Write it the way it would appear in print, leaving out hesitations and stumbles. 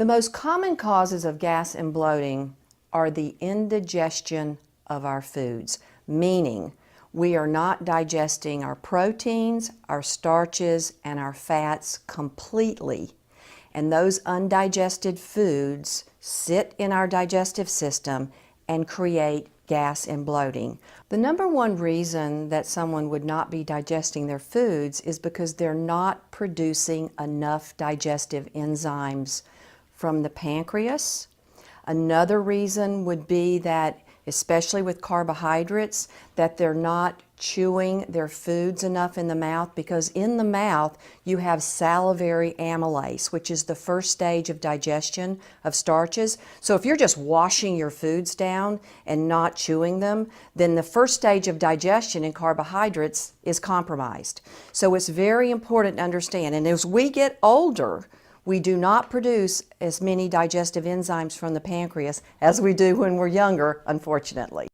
The most common causes of gas and bloating are the indigestion of our foods, meaning we are not digesting our proteins, our starches, and our fats completely. And those undigested foods sit in our digestive system and create gas and bloating. The number one reason that someone would not be digesting their foods is because they're not producing enough digestive enzymes from the pancreas. Another reason would be that, especially with carbohydrates, that they're not chewing their foods enough in the mouth, because in the mouth you have salivary amylase, which is the first stage of digestion of starches. So if you're just washing your foods down and not chewing them, then the first stage of digestion in carbohydrates is compromised. So it's very important to understand, and as we get older, we do not produce as many digestive enzymes from the pancreas as we do when we're younger, unfortunately.